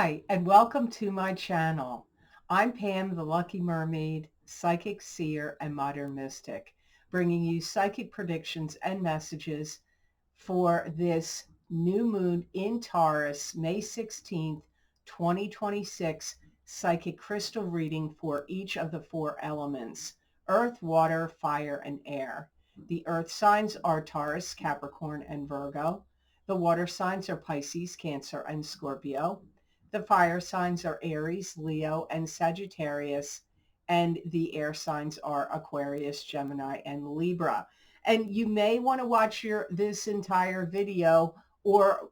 Hi, and welcome to my channel. I'm Pam, the Lucky Mermaid, psychic seer and modern mystic, bringing you psychic predictions and messages for this new moon in Taurus, May 16th, 2026, psychic crystal reading for each of the four elements: earth, water, fire, and air. The earth signs are Taurus, Capricorn, and Virgo. The water signs are Pisces, Cancer, and Scorpio. The fire signs are Aries, Leo, and Sagittarius, and the air signs are Aquarius, Gemini, and Libra. And you may want to watch this entire video, or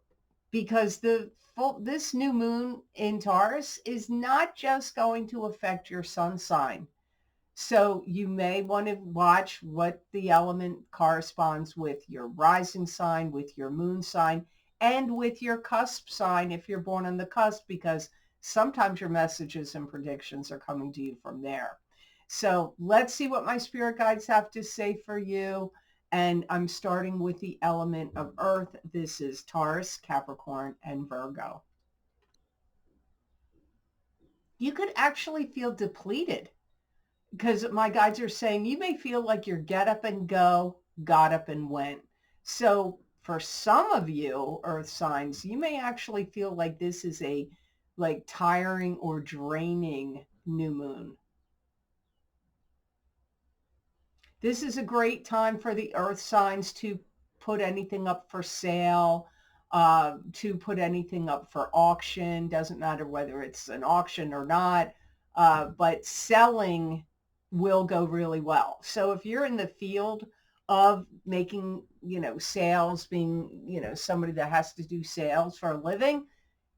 because this new moon in Taurus is not just going to affect your sun sign. So you may want to watch what the element corresponds with your rising sign, with your moon sign, and with your cusp sign if you're born on the cusp, because sometimes your messages and predictions are coming to you from there. So let's see what my spirit guides have to say for you. And I'm starting with the element of earth. This is Taurus, Capricorn, and Virgo. You could actually feel depleted, because my guides are saying you may feel like you're get up and go, got up and went. So for some of you earth signs, you may actually feel like this is a tiring or draining new moon. This is a great time for the earth signs to put anything up for sale, to put anything up for auction. Doesn't matter whether it's an auction or not, but selling will go really well. So if you're in the field of making, sales, being, somebody that has to do sales for a living,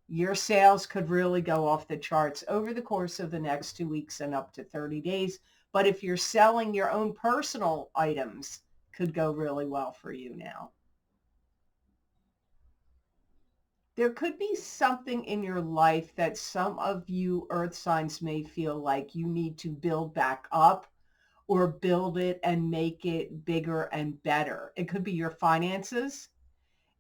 your sales could really go off the charts over the course of the next 2 weeks and up to 30 days. But if you're selling your own personal items, could go really well for you now. There could be something in your life that some of you earth signs may feel like you need to build back up, or build it and make it bigger and better. It could be your finances.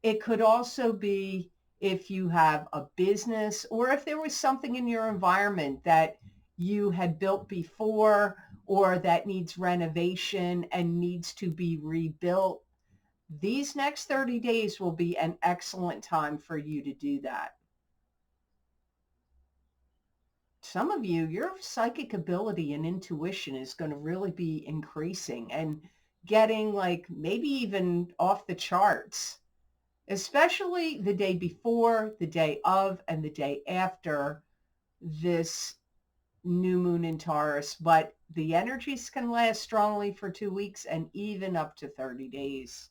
It could also be if you have a business, or if there was something in your environment that you had built before, or that needs renovation and needs to be rebuilt. These next 30 days will be an excellent time for you to do that. Some of you, your psychic ability and intuition is going to really be increasing and getting maybe even off the charts, especially the day before, the day of, and the day after this new moon in Taurus. But the energies can last strongly for 2 weeks and even up to 30 days.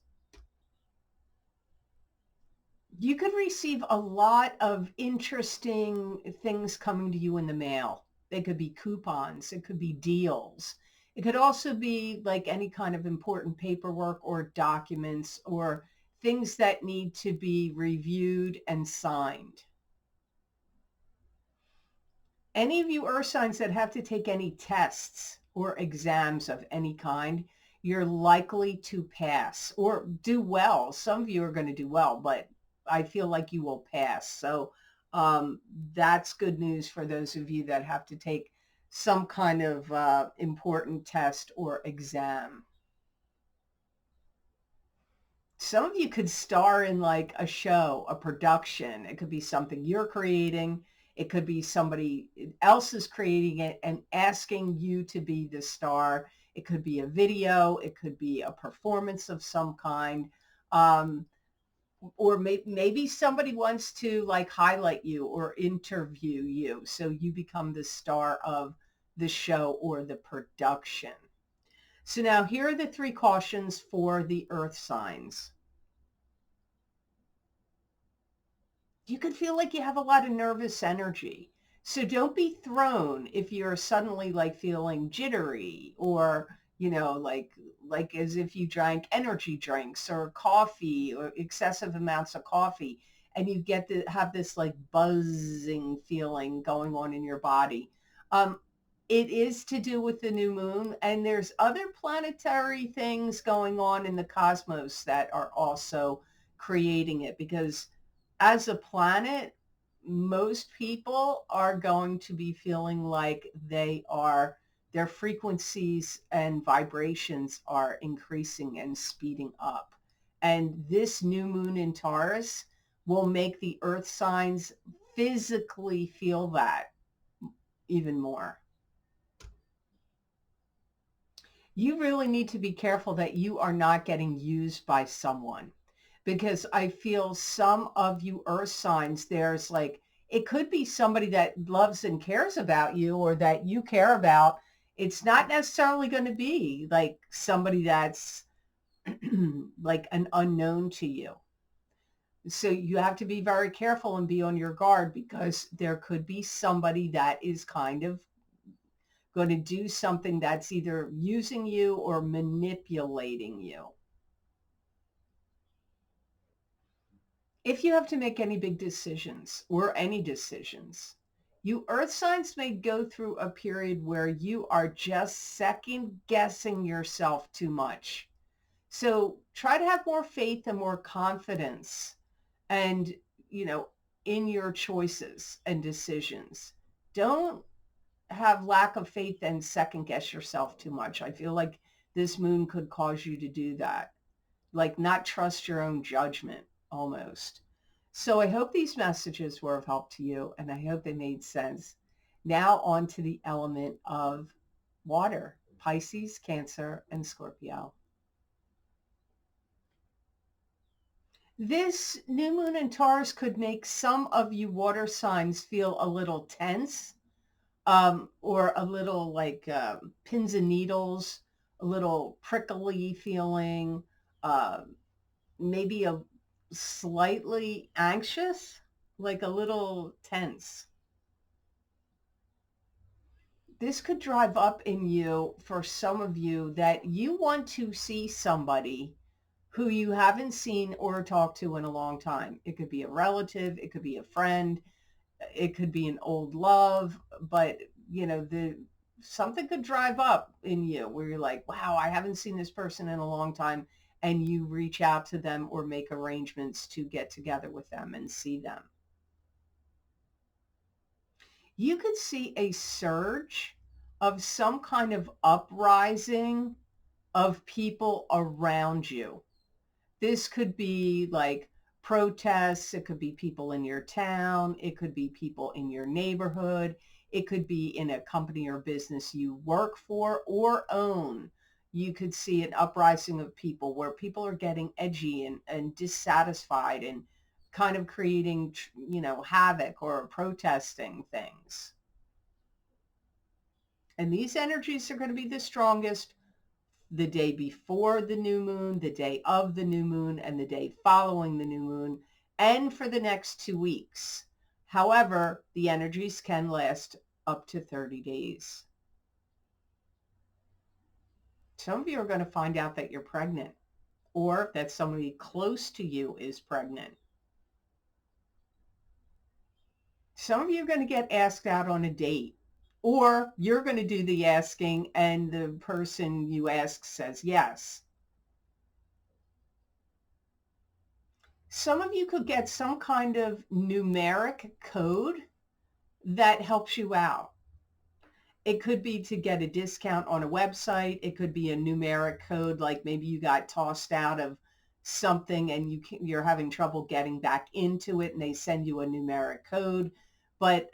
You could receive a lot of interesting things coming to you in the mail. They could be coupons. It could be deals. It could also be like any kind of important paperwork or documents or things that need to be reviewed and signed. Any of you earth signs that have to take any tests or exams of any kind, you're likely to pass or do well. Some of you are going to do well, but I feel like you will pass. So that's good news for those of you that have to take some kind of important test or exam. Some of you could star in like a show, a production. It could be something you're creating. It could be somebody else is creating it and asking you to be the star. It could be a video. It could be a performance of some kind. Or maybe somebody wants to highlight you or interview you, so you become the star of the show or the production. So now here are the 3 cautions for the earth signs. You could feel like you have a lot of nervous energy. So don't be thrown if you're suddenly feeling jittery, or like as if you drank energy drinks or coffee or excessive amounts of coffee, and you get to have this buzzing feeling going on in your body. It is to do with the new moon, and there's other planetary things going on in the cosmos that are also creating it, because as a planet, most people are going to be feeling like their frequencies and vibrations are increasing and speeding up. And this new moon in Taurus will make the earth signs physically feel that even more. You really need to be careful that you are not getting used by someone, because I feel some of you earth signs, there's like, it could be somebody that loves and cares about you or that you care about. It's not necessarily going to be like somebody that's like an unknown to you. So you have to be very careful and be on your guard, because there could be somebody that is kind of going to do something that's either using you or manipulating you. If you have to make any big decisions or any decisions, you earth signs may go through a period where you are just second guessing yourself too much. So try to have more faith and more confidence and, you know, in your choices and decisions. Don't have lack of faith and second guess yourself too much. I feel like this moon could cause you to do that, like not trust your own judgment almost. So I hope these messages were of help to you, and I hope they made sense. Now on to the element of water, Pisces, Cancer, and Scorpio. This new moon in Taurus could make some of you water signs feel a little tense, or a little like pins and needles, a little prickly feeling, uh, maybe a slightly anxious, like a little tense. This could drive up in you for some of you that you want to see somebody who you haven't seen or talked to in a long time. It could be a relative, it could be a friend, it could be an old love, but you know, the something could drive up in you where you're like, wow, I haven't seen this person in a long time, and you reach out to them or make arrangements to get together with them and see them. You could see a surge of some kind of uprising of people around you. This could be like protests. It could be people in your town. It could be people in your neighborhood. It could be in a company or business you work for or own. You could see an uprising of people where people are getting edgy and dissatisfied and kind of creating, you know, havoc or protesting things. And these energies are going to be the strongest the day before the new moon, the day of the new moon, and the day following the new moon, and for the next 2 weeks. However, the energies can last up to 30 days. Some of you are going to find out that you're pregnant, or that somebody close to you is pregnant. Some of you are going to get asked out on a date, or you're going to do the asking and the person you ask says yes. Some of you could get some kind of numeric code that helps you out. It could be to get a discount on a website. It could be a numeric code, like maybe you got tossed out of something and you're having trouble getting back into it, and they send you a numeric code. But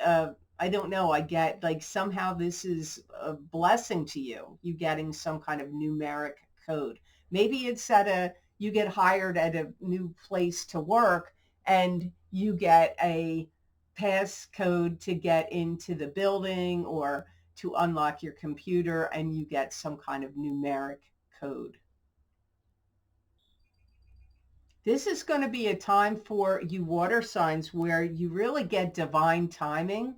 I don't know. I get like somehow this is a blessing to you, you getting some kind of numeric code. Maybe it's you get hired at a new place to work and you get a passcode to get into the building or to unlock your computer, and you get some kind of numeric code. This is going to be a time for you water signs where you really get divine timing,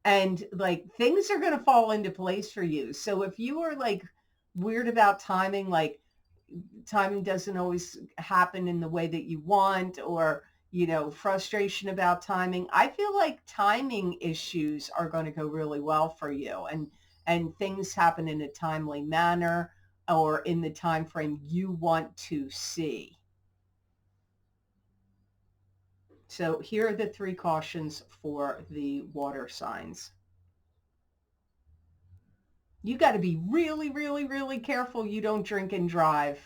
and like things are going to fall into place for you. So if you are like weird about timing, like timing doesn't always happen in the way that you want, or you know, frustration about timing, I feel like timing issues are going to go really well for you, and things happen in a timely manner or in the time frame you want to see. So here are the 3 cautions for the water signs. You got to be really, really, really careful you don't drink and drive.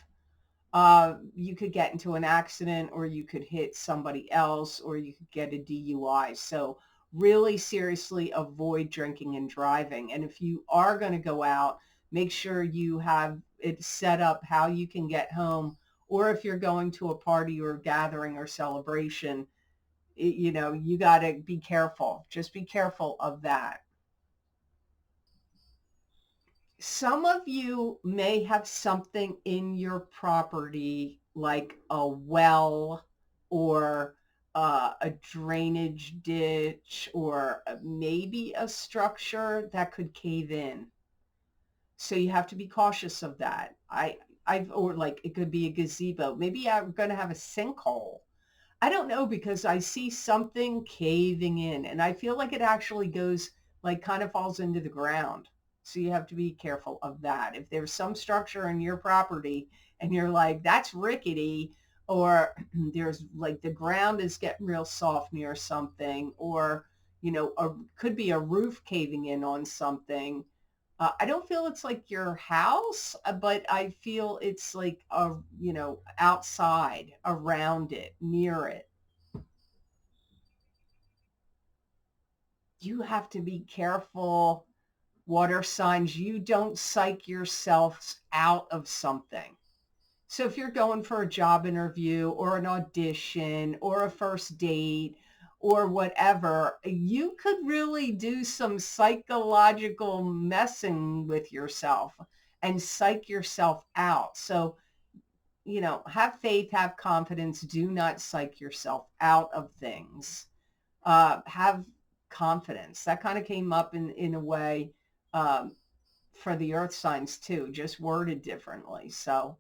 You could get into an accident, or you could hit somebody else, or you could get a DUI. So really seriously avoid drinking and driving. And if you are going to go out, make sure you have it set up how you can get home. Or if you're going to a party or gathering or celebration, you got to be careful. Just be careful of that. Some of you may have something in your property like a well or a drainage ditch or maybe a structure that could cave in. So you have to be cautious of that. Or like it could be a gazebo. Maybe I'm going to have a sinkhole. I don't know, because I see something caving in and I feel like it actually goes, like, kind of falls into the ground. So you have to be careful of that. If there's some structure in your property and you're like, that's rickety, or there's like the ground is getting real soft near something, or, could be a roof caving in on something. I don't feel it's like your house, but I feel it's like outside, around it, near it. You have to be careful, water signs. You don't psych yourselves out of something. So if you're going for a job interview or an audition or a first date or whatever, you could really do some psychological messing with yourself and psych yourself out. So, have faith, have confidence. Do not psych yourself out of things. Have confidence. That kind of came up in a way um, for the earth signs too, just worded differently. So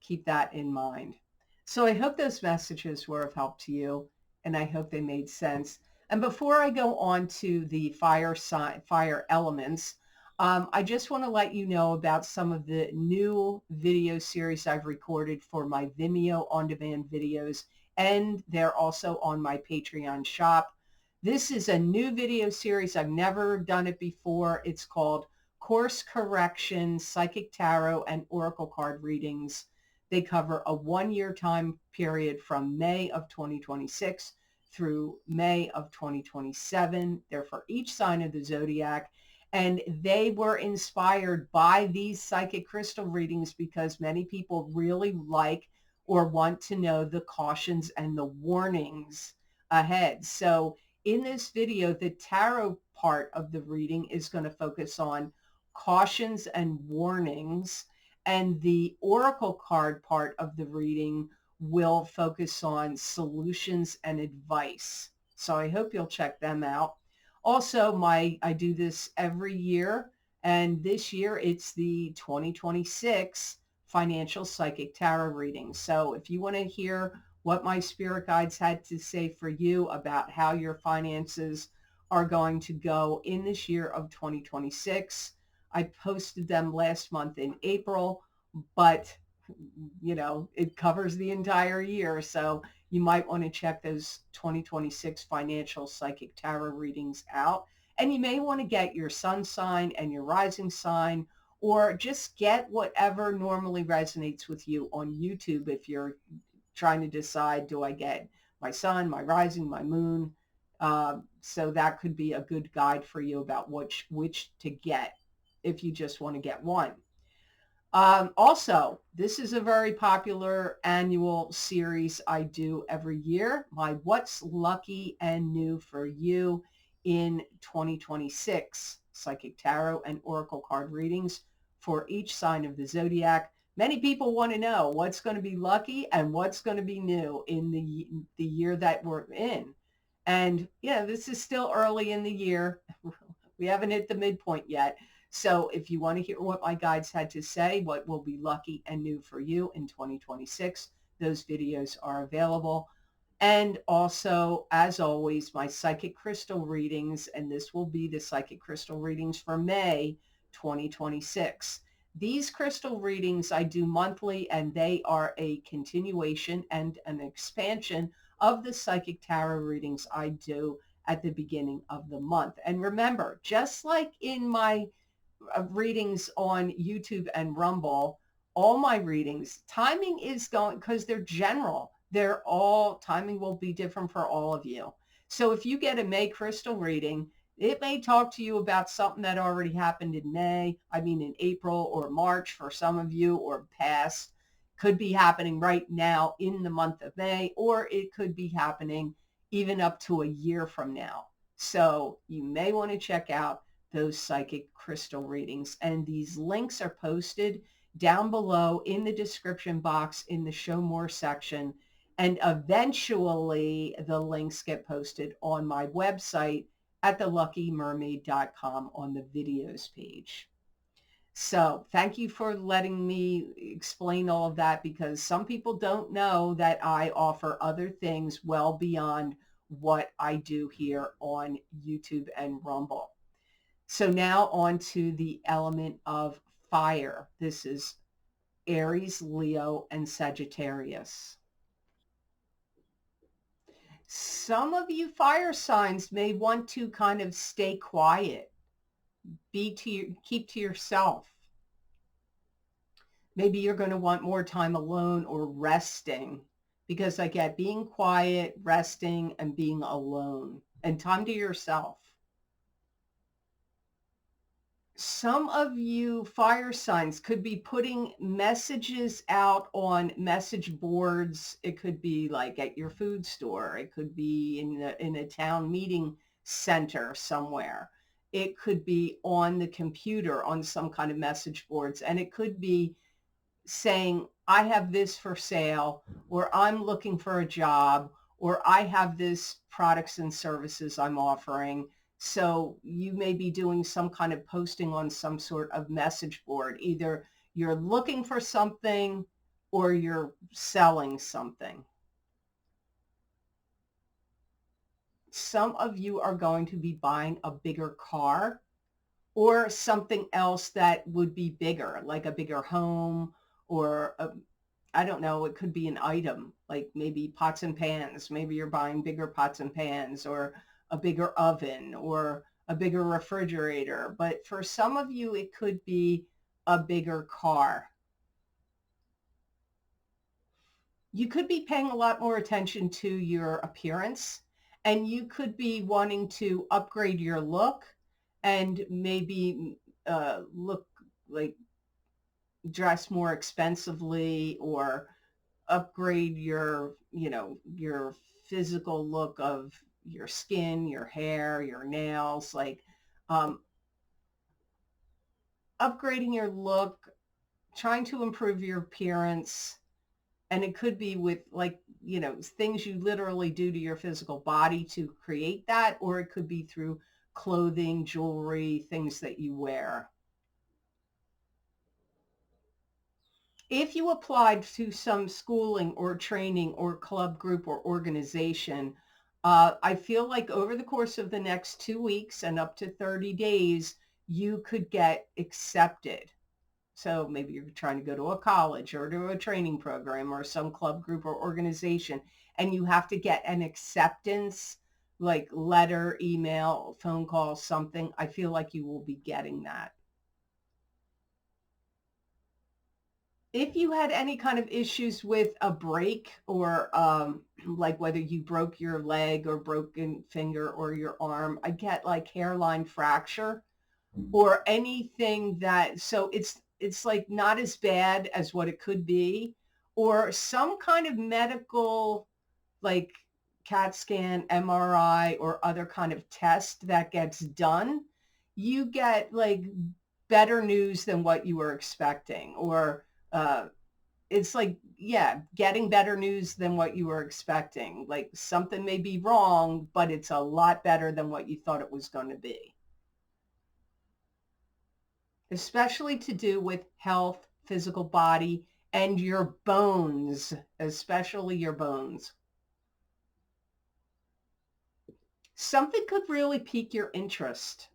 keep that in mind. So I hope those messages were of help to you, and I hope they made sense. And before I go on to the fire elements, I just want to let you know about some of the new video series I've recorded for my Vimeo on-demand videos, and they're also on my Patreon shop. This is a new video series. I've never done it before. It's called Course Correction, Psychic Tarot, and Oracle Card Readings. They cover a 1-year time period from May of 2026 through May of 2027. They're for each sign of the zodiac. And they were inspired by these psychic crystal readings because many people really like or want to know the cautions and the warnings ahead. So in this video, the tarot part of the reading is going to focus on cautions and warnings, and the oracle card part of the reading will focus on solutions and advice. So I hope you'll check them out. Also, I do this every year, and this year it's the 2026 Financial Psychic Tarot reading. So if you want to hear what my spirit guides had to say for you about how your finances are going to go in this year of 2026, I posted them last month in April, but it covers the entire year. So you might want to check those 2026 financial psychic tarot readings out. And you may want to get your sun sign and your rising sign, or just get whatever normally resonates with you on YouTube if you're trying to decide, do I get my sun, my rising, my moon? So that could be a good guide for you about which to get if you just want to get one. Also, this is a very popular annual series I do every year, my What's Lucky and New for You in 2026 Psychic Tarot and Oracle Card readings for each sign of the zodiac. Many people want to know what's going to be lucky and what's going to be new in the year that we're in. And this is still early in the year. We haven't hit the midpoint yet. So if you want to hear what my guides had to say, what will be lucky and new for you in 2026, those videos are available. And also, as always, my psychic crystal readings, and this will be the psychic crystal readings for May 2026. These crystal readings I do monthly, and they are a continuation and an expansion of the psychic tarot readings I do at the beginning of the month. And remember, just like in my readings on YouTube and Rumble, all my readings, timing is going, because they're general. They're all, timing will be different for all of you. So if you get a May crystal reading, it may talk to you about something that already happened in in April or March for some of you, or past. Could be happening right now in the month of May, or it could be happening even up to a year from now. So you may want to check out those psychic crystal readings. And these links are posted down below in the description box in the show more section. And eventually the links get posted on my website at theluckymermaid.com on the videos page. So thank you for letting me explain all of that, because some people don't know that I offer other things well beyond what I do here on YouTube and Rumble. So now on to the element of fire. This is Aries, Leo, and Sagittarius. Some of you fire signs may want to kind of stay quiet, keep to yourself. Maybe you're going to want more time alone or resting, because I get being quiet, resting, and being alone, and time to yourself. Some of you fire signs could be putting messages out on message boards. It could be like at your food store. It could be in a town meeting center somewhere. It could be on the computer on some kind of message boards. And it could be saying, I have this for sale, or I'm looking for a job, or I have this products and services I'm offering. So you may be doing some kind of posting on some sort of message board. Either you're looking for something or you're selling something. Some of you are going to be buying a bigger car or something else that would be bigger, like a bigger home, or I don't know, it could be an item, like maybe pots and pans. Maybe you're buying bigger pots and pans, or a bigger oven, or a bigger refrigerator. But for some of you, it could be a bigger car. You could be paying a lot more attention to your appearance, and you could be wanting to upgrade your look and maybe look like dress more expensively, or upgrade your, your physical look of your skin, your hair, your nails, like upgrading your look, trying to improve your appearance. And it could be with things you literally do to your physical body to create that, or it could be through clothing, jewelry, things that you wear. If you applied to some schooling or training or club, group, or organization, I feel like over the course of the next 2 weeks and up to 30 days, you could get accepted. So maybe you're trying to go to a college or to a training program or some club, group, or organization, and you have to get an acceptance, like letter, email, phone call, something. I feel like you will be getting that. If you had any kind of issues with a break, or like whether you broke your leg or broken finger or your arm, I get like hairline fracture or anything that, so it's like not as bad as what it could be, or some kind of medical, like CAT scan, MRI, or other kind of test that gets done, you get like better news than what you were expecting, or it's like, yeah, getting better news than what you were expecting. Like something may be wrong, but it's a lot better than what you thought it was going to be. Especially to do with health, physical body, and your bones, especially your bones. Something could really pique your interest.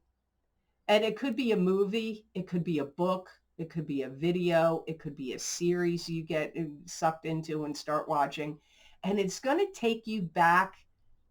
And it could be a movie, it could be a book, it could be a video, it could be a series you get sucked into and start watching. and it's going to take you back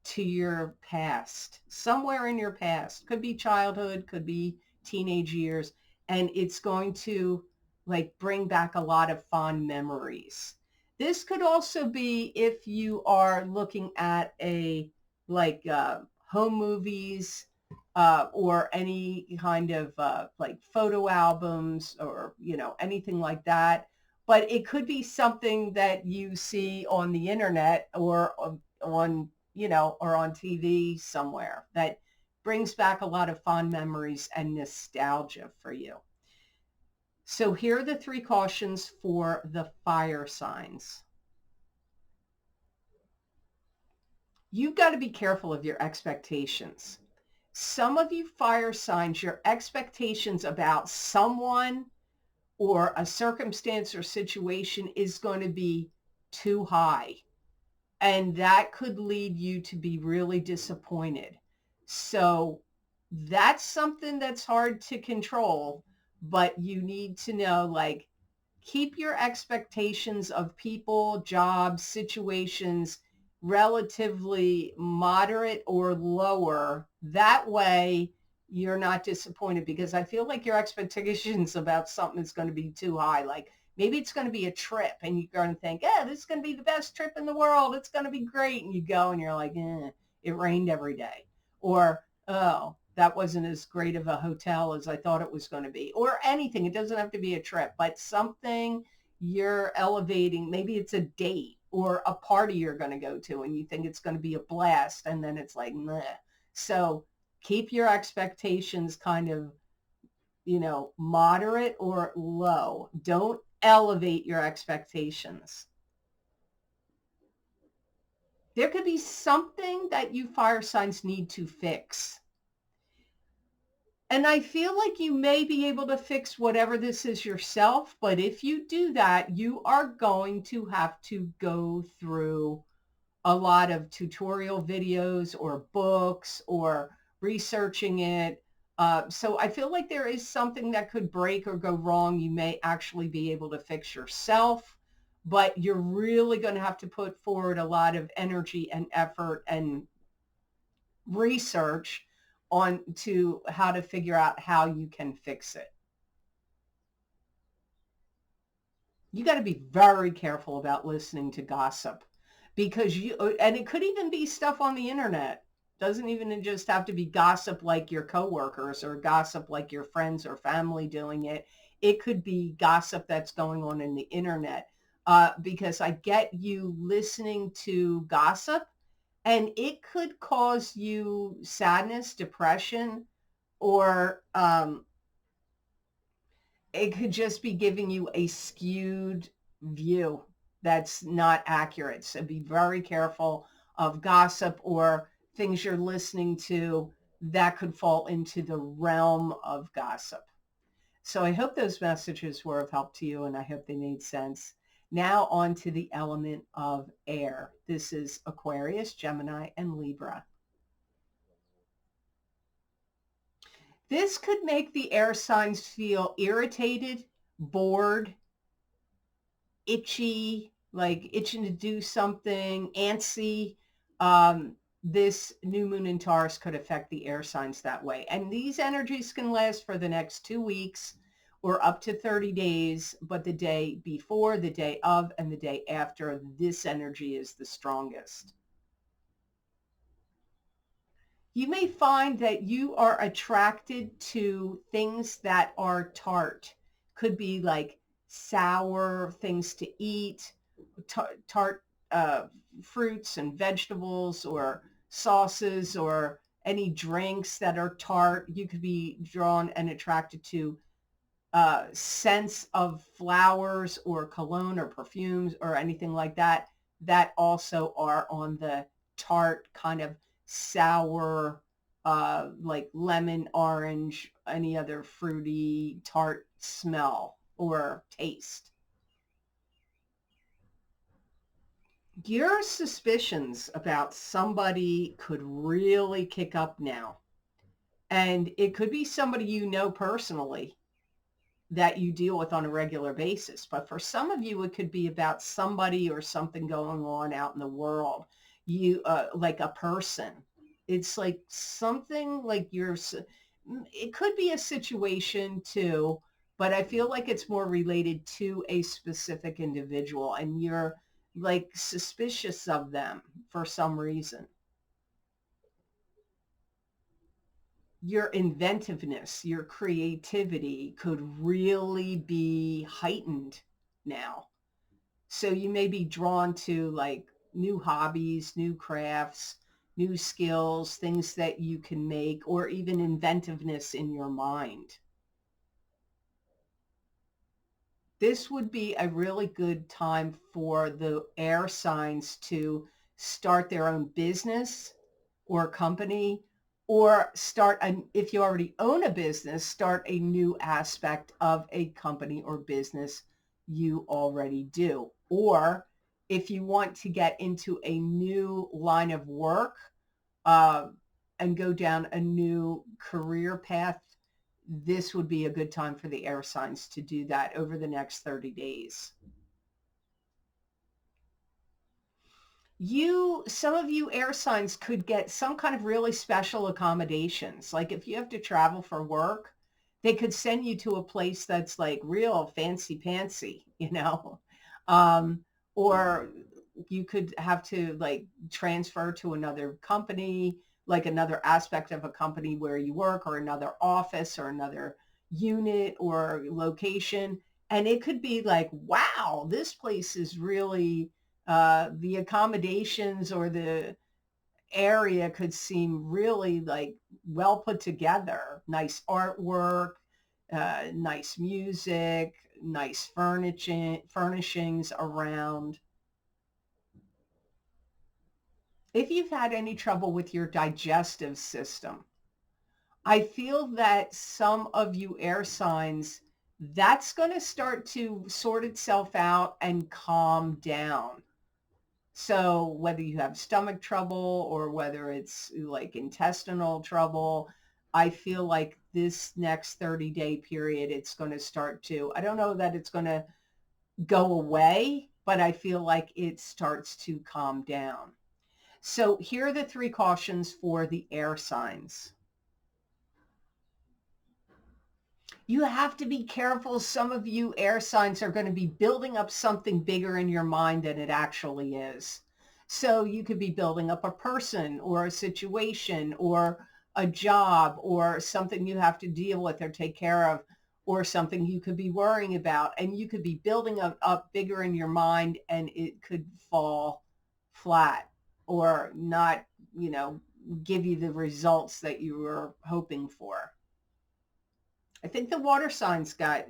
to your past, somewhere in your past. Could be childhood, could be teenage years, and it's going to like bring back a lot of fond memories. This could also be if you are looking at a like home movies or any kind of like photo albums or, you know, anything like that. But it could be something that you see on the internet or on, you know, or on TV somewhere that brings back a lot of fond memories and nostalgia for you. So here are the 3 cautions for the fire signs. You've got to be careful of your expectations. Some of you fire signs, your expectations about someone or a circumstance or situation is going to be too high. And that could lead you to be really disappointed. So that's something that's hard to control, but you need to know, like, keep your expectations of people, jobs, situations relatively moderate or lower. That way you're not disappointed, because I feel like your expectations about something is going to be too high. Like maybe it's going to be a trip and you're going to think, yeah, this is going to be the best trip in the world. It's going to be great. And you go and you're like, it rained every day. Or, oh, that wasn't as great of a hotel as I thought it was going to be, or anything. It doesn't have to be a trip, but something you're elevating. Maybe it's a date or a party you're going to go to and you think it's going to be a blast. And then it's like, meh. So keep your expectations kind of, you know, moderate or low. Don't elevate your expectations. There could be something that you fire signs need to fix. And I feel like you may be able to fix whatever this is yourself, but if you do that, you are going to have to go through a lot of tutorial videos or books or researching it. So I feel like there is something that could break or go wrong. You may actually be able to fix yourself, but you're really going to have to put forward a lot of energy and effort and research on to how to figure out how you can fix it. You got to be very careful about listening to gossip, because and it could even be stuff on the internet. Doesn't even just have to be gossip like your coworkers or gossip like your friends or family doing it. It could be gossip that's going on in the internet, because I get you listening to gossip and it could cause you sadness, depression, or it could just be giving you a skewed view that's not accurate. So be very careful of gossip or things you're listening to that could fall into the realm of gossip. So I hope those messages were of help to you, and I hope they made sense. Now on to the element of air. This is Aquarius, Gemini, and Libra. This could make the air signs feel irritated, bored, itchy, like itching to do something, antsy. This new moon in Taurus could affect the air signs that way. And these energies can last for the next 2 weeks or up to 30 days, but the day before, the day of, and the day after, this energy is the strongest. You may find that you are attracted to things that are tart. Could be like sour things to eat, tart fruits and vegetables, or sauces, or any drinks that are tart. You could be drawn and attracted to scents of flowers or cologne or perfumes or anything like that, that also are on the tart kind of sour, like lemon, orange, any other fruity tart smell or taste. Your suspicions about somebody could really kick up now. And it could be somebody you know personally. that you deal with on a regular basis. But for some of you, it could be about somebody or something going on out in the world. You like a person. It's like something like it could be a situation too, but I feel like it's more related to a specific individual and you're like suspicious of them for some reason. Your inventiveness, your creativity could really be heightened now. So you may be drawn to like new hobbies, new crafts, new skills, things that you can make, or even inventiveness in your mind. This would be a really good time for the air signs to start their own business or company, or if you already own a business, start a new aspect of a company or business you already do. Or if you want to get into a new line of work uh, and go down a new career path, this would be a good time for the air signs to do that over the next 30 days. Some of you air signs could get some kind of really special accommodations. Like if you have to travel for work, they could send you to a place that's like real fancy pantsy, um, or you could have to like transfer to another company, like another aspect of a company where you work, or another office or another unit or location. And it could be like, wow, this place is really the accommodations or the area could seem really like well put together. Nice artwork, nice music, nice furnishings around. If you've had any trouble with your digestive system, I feel that some of you air signs, that's going to start to sort itself out and calm down. So whether you have stomach trouble or whether it's like intestinal trouble, I feel like this next 30-day period, it's going to start to, I don't know that it's going to go away, but I feel like it starts to calm down. So here are the 3 cautions for the air signs. You have to be careful. Some of you air signs are going to be building up something bigger in your mind than it actually is. So you could be building up a person or a situation or a job or something you have to deal with or take care of, or something you could be worrying about. And you could be building up bigger in your mind and it could fall flat or not, give you the results that you were hoping for. I think the water signs got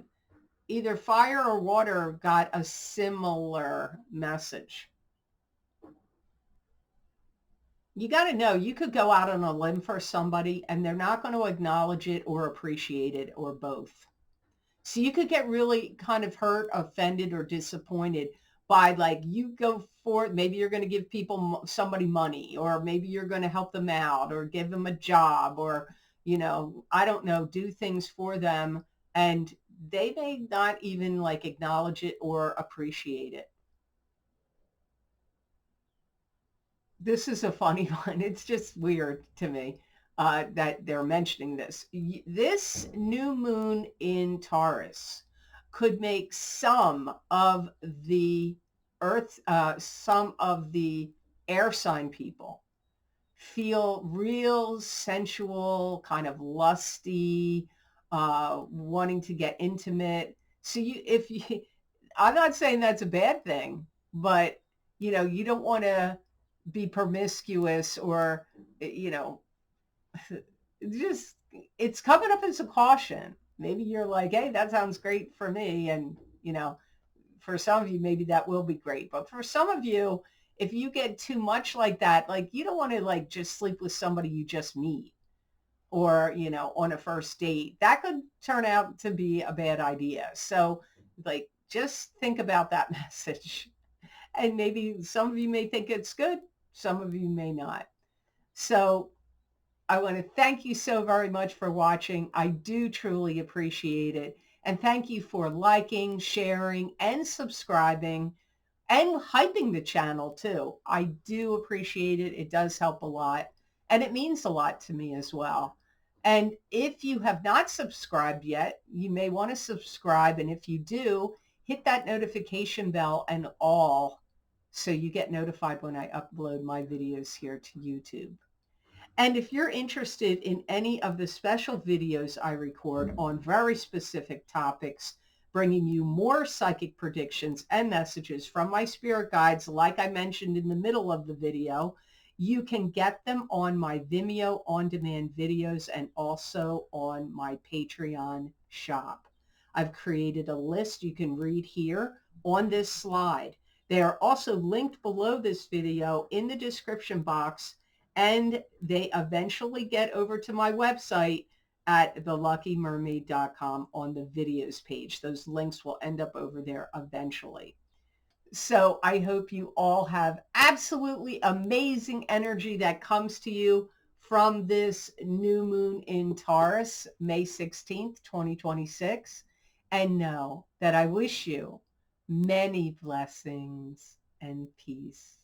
either fire or water got a similar message. You got to know you could go out on a limb for somebody and they're not going to acknowledge it or appreciate it or both. So you could get really kind of hurt, offended, or disappointed by like you go for it. Maybe you're going to give somebody money, or maybe you're going to help them out or give them a job, or, I don't know, do things for them. And they may not even like acknowledge it or appreciate it. This is a funny one. It's just weird to me that they're mentioning this. This new moon in Taurus could make some of the air sign people feel real sensual, kind of lusty, wanting to get intimate. So I'm not saying that's a bad thing, but you don't want to be promiscuous or, just, it's coming up as a caution. Maybe you're like, hey, that sounds great for me. And, for some of you, maybe that will be great. But for some of you, if you get too much like that, like you don't want to like just sleep with somebody you just meet or, on a first date, that could turn out to be a bad idea. So like, just think about that message. And maybe some of you may think it's good. Some of you may not. So I want to thank you so very much for watching. I do truly appreciate it. And thank you for liking, sharing, and subscribing, and hyping the channel too. I do appreciate it. It does help a lot, and it means a lot to me as well. And if you have not subscribed yet, you may want to subscribe. And if you do, hit that notification bell and all so you get notified when I upload my videos here to YouTube. And if you're interested in any of the special videos I record on very specific topics, bringing you more psychic predictions and messages from my spirit guides, like I mentioned in the middle of the video, you can get them on my Vimeo on-demand videos and also on my Patreon shop. I've created a list you can read here on this slide. They are also linked below this video in the description box, and they eventually get over to my website at theluckymermaid.com on the videos page. Those links will end up over there eventually. So I hope you all have absolutely amazing energy that comes to you from this new moon in Taurus, May 16th, 2026. And know that I wish you many blessings and peace.